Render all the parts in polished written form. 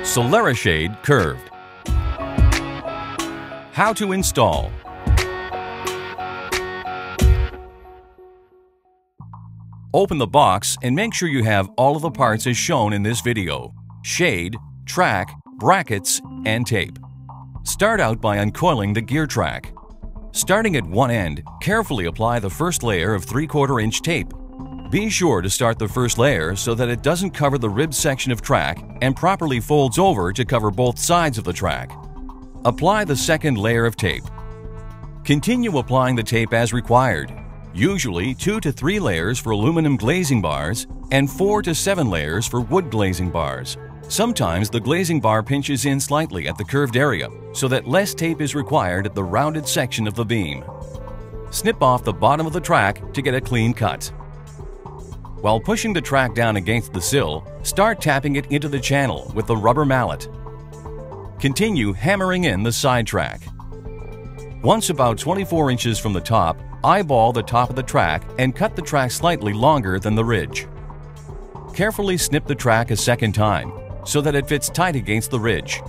SolaraShade Curved. How to install. Open the box and make sure you have all of the parts as shown in this video: shade, track, brackets, and tape. Start out by uncoiling the gear track. Starting at one end, carefully apply the first layer of 3/4 inch tape. Be sure to start the first layer so that it doesn't cover the rib section of track and properly folds over to cover both sides of the track. Apply the second layer of tape. Continue applying the tape as required, usually 2 to 3 layers for aluminum glazing bars and 4 to 7 layers for wood glazing bars. Sometimes the glazing bar pinches in slightly at the curved area, so that less tape is required at the rounded section of the beam. Snip off the bottom of the track to get a clean cut. While pushing the track down against the sill, start tapping it into the channel with the rubber mallet. Continue hammering in the side track. Once about 24 inches from the top, eyeball the top of the track and cut the track slightly longer than the ridge. Carefully snip the track a second time so that it fits tight against the ridge.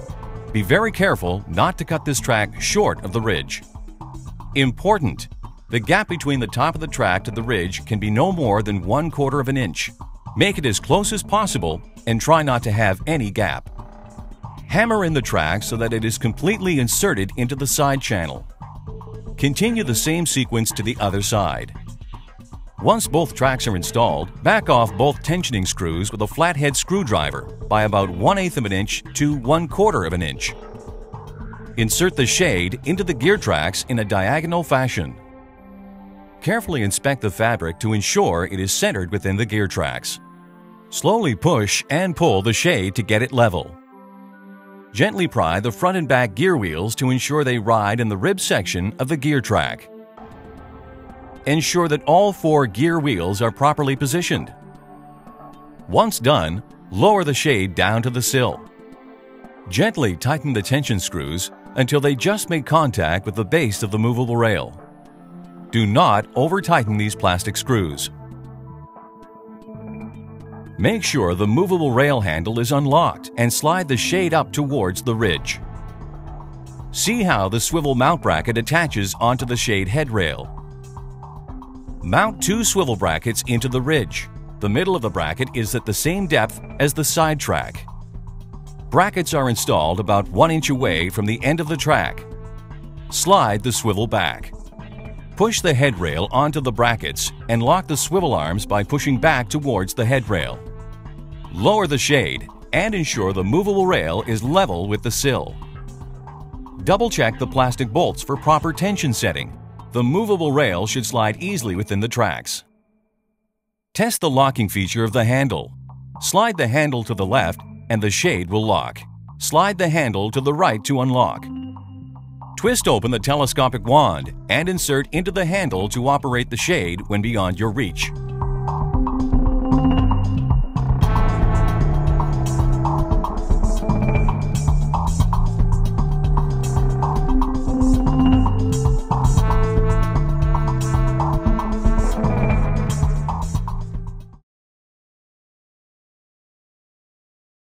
Be very careful not to cut this track short of the ridge. Important: the gap between the top of the track to the ridge can be no more than 1/4 of an inch. Make it as close as possible and try not to have any gap. Hammer in the track so that it is completely inserted into the side channel. Continue the same sequence to the other side. Once both tracks are installed, back off both tensioning screws with a flathead screwdriver by about 1/8 of an inch to 1/4 of an inch. Insert the shade into the gear tracks in a diagonal fashion. Carefully inspect the fabric to ensure it is centered within the gear tracks. Slowly push and pull the shade to get it level. Gently pry the front and back gear wheels to ensure they ride in the rib section of the gear track. Ensure that all 4 gear wheels are properly positioned. Once done, lower the shade down to the sill. Gently tighten the tension screws until they just make contact with the base of the movable rail. Do not over-tighten these plastic screws. Make sure the movable rail handle is unlocked and slide the shade up towards the ridge. See how the swivel mount bracket attaches onto the shade headrail. Mount 2 swivel brackets into the ridge. The middle of the bracket is at the same depth as the side track. Brackets are installed about 1 inch away from the end of the track. Slide the swivel back. Push the headrail onto the brackets and lock the swivel arms by pushing back towards the headrail. Lower the shade and ensure the movable rail is level with the sill. Double-check the plastic bolts for proper tension setting. The movable rail should slide easily within the tracks. Test the locking feature of the handle. Slide the handle to the left and the shade will lock. Slide the handle to the right to unlock. Twist open the telescopic wand and insert into the handle to operate the shade when beyond your reach.